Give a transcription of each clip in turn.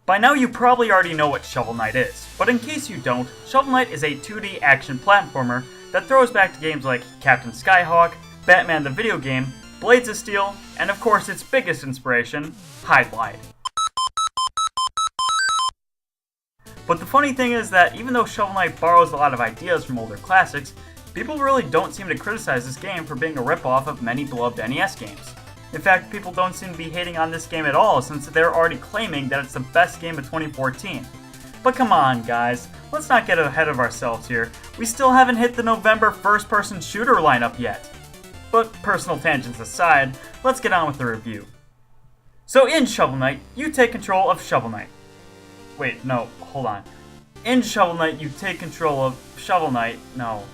By now you probably already know what Shovel Knight is, but in case you don't, Shovel Knight is a 2D action platformer that throws back to games like Captain Skyhawk, Batman the video game, Blades of Steel, and of course its biggest inspiration, Hide Glide. But the funny thing is that even though Shovel Knight borrows a lot of ideas from older classics, people really don't seem to criticize this game for being a ripoff of many beloved NES games. In fact, people don't seem to be hating on this game at all since they're already claiming that it's the best game of 2014. But come on guys, let's not get ahead of ourselves here. We still haven't hit the November first-person shooter lineup yet. But personal tangents aside, let's get on with the review. So in Shovel Knight, you take control of Shovel Knight. Wait, no, hold on. In Shovel Knight, you take control of Shovel Knight. No,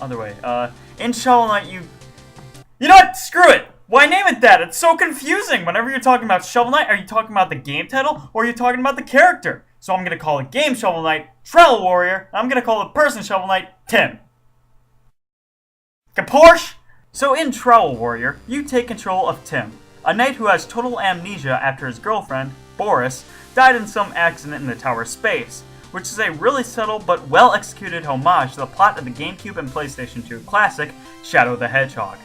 other way. In Shovel Knight, you know what? Screw it! Why name it that? It's so confusing! Whenever you're talking about Shovel Knight, are you talking about the game title, or are you talking about the character? So I'm gonna call the game Shovel Knight Travel Warrior, and I'm gonna call the person Shovel Knight Tim. Kaporsche? So in Travel Warrior, you take control of Tim, a knight who has total amnesia after his girlfriend, Boris, died in some accident in the tower's space, which is a really subtle but well-executed homage to the plot of the GameCube and PlayStation 2 classic, Shadow the Hedgehog.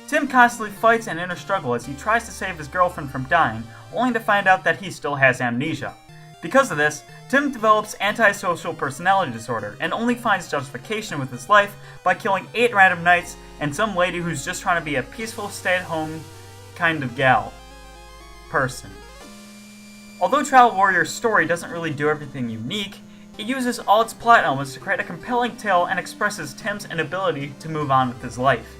Tim constantly fights an inner struggle as he tries to save his girlfriend from dying, only to find out that he still has amnesia. Because of this, Tim develops antisocial personality disorder and only finds justification with his life by killing 8 random knights and some lady who's just trying to be a peaceful stay-at-home kind of person. Although Travel Warrior's story doesn't really do everything unique, it uses all its plot elements to create a compelling tale and expresses Tim's inability to move on with his life.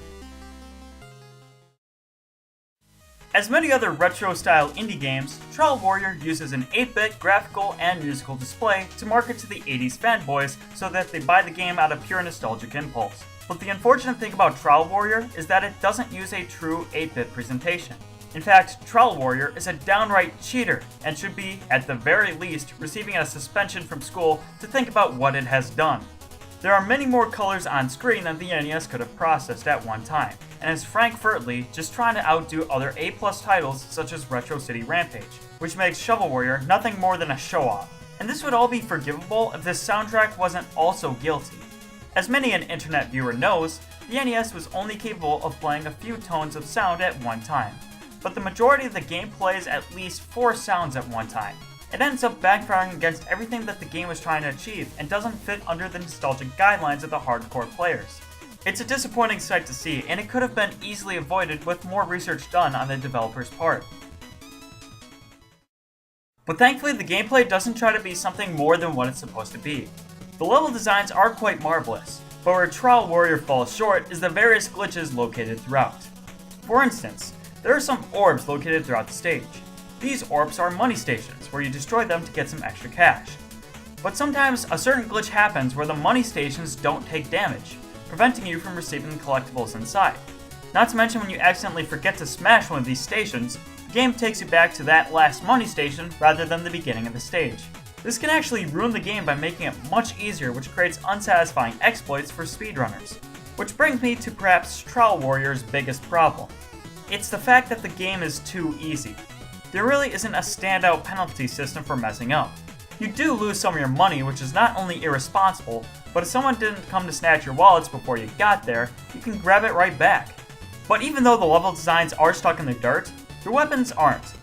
As many other retro-style indie games, Travel Warrior uses an 8-bit graphical and musical display to market to the 80s fanboys so that they buy the game out of pure nostalgic impulse. But the unfortunate thing about Travel Warrior is that it doesn't use a true 8-bit presentation. In fact, Travel Warrior is a downright cheater and should be, at the very least, receiving a suspension from school to think about what it has done. There are many more colors on screen than the NES could have processed at one time, and is frankly just trying to outdo other A+ titles such as Retro City Rampage, which makes Shovel Warrior nothing more than a show-off. And this would all be forgivable if this soundtrack wasn't also guilty. As many an internet viewer knows, the NES was only capable of playing a few tones of sound at one time, but the majority of the game plays at least 4 sounds at one time. It ends up backfiring against everything that the game was trying to achieve and doesn't fit under the nostalgic guidelines of the hardcore players. It's a disappointing sight to see, and it could have been easily avoided with more research done on the developer's part. But thankfully the gameplay doesn't try to be something more than what it's supposed to be. The level designs are quite marvelous, but where Travel Warrior falls short is the various glitches located throughout. For instance, there are some orbs located throughout the stage. These orbs are money stations, where you destroy them to get some extra cash. But sometimes a certain glitch happens where the money stations don't take damage, preventing you from receiving the collectibles inside. Not to mention when you accidentally forget to smash one of these stations, the game takes you back to that last money station rather than the beginning of the stage. This can actually ruin the game by making it much easier, which creates unsatisfying exploits for speedrunners. Which brings me to perhaps Travel Warrior's biggest problem. It's the fact that the game is too easy. There really isn't a standout penalty system for messing up. You do lose some of your money, which is not only irresponsible, but if someone didn't come to snatch your wallets before you got there, you can grab it right back. But even though the level designs are stuck in the dirt, your weapons aren't.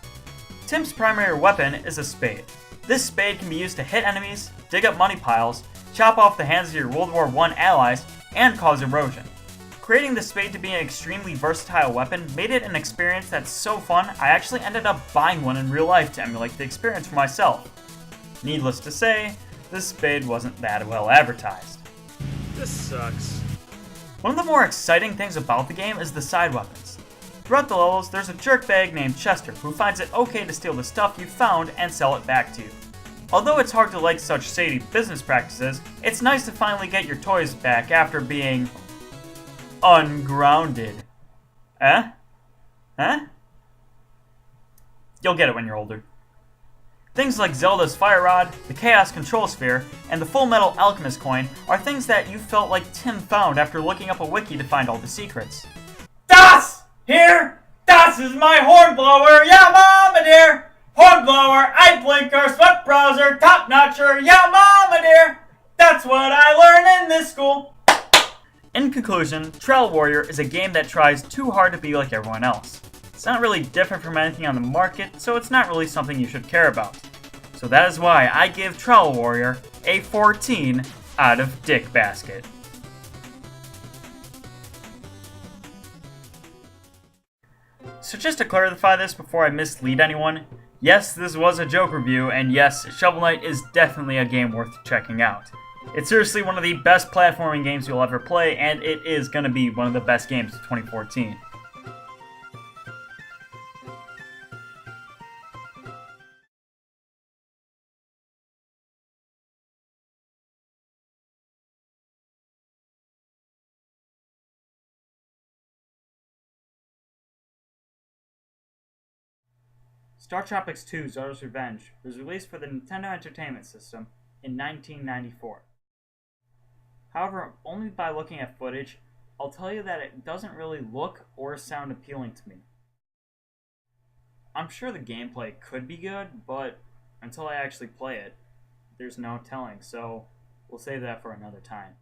Tim's primary weapon is a spade. This spade can be used to hit enemies, dig up money piles, chop off the hands of your World War I allies, and cause erosion. Creating the spade to be an extremely versatile weapon made it an experience that's so fun, I actually ended up buying one in real life to emulate the experience for myself. Needless to say, this spade wasn't that well advertised. This sucks. One of the more exciting things about the game is the side weapons. Throughout the levels, there's a jerkbag named Chester who finds it okay to steal the stuff you found and sell it back to you. Although it's hard to like such shady business practices, it's nice to finally get your toys back after being ungrounded. Huh? You'll get it when you're older. Things like Zelda's Fire Rod, the Chaos Control Sphere, and the Full Metal Alchemist coin are things that you felt like Tim found after looking up a wiki to find all the secrets. Das! Here is my hornblower, yeah mama dear! Hornblower, eye blinker, sweat browser, top notcher, yeah mama dear! That's what I learned in this school! In conclusion, Trail Warrior is a game that tries too hard to be like everyone else. It's not really different from anything on the market, so it's not really something you should care about. So that is why I give Trail Warrior a 14 out of Dick Basket. So just to clarify this before I mislead anyone, yes, this was a joke review, and yes, Shovel Knight is definitely a game worth checking out. It's seriously one of the best platforming games you'll ever play, and it is going to be one of the best games of 2014. Star Tropics 2: Zardo's Revenge was released for the Nintendo Entertainment System in 1994. However, only by looking at footage, I'll tell you that it doesn't really look or sound appealing to me. I'm sure the gameplay could be good, but until I actually play it, there's no telling, so we'll save that for another time.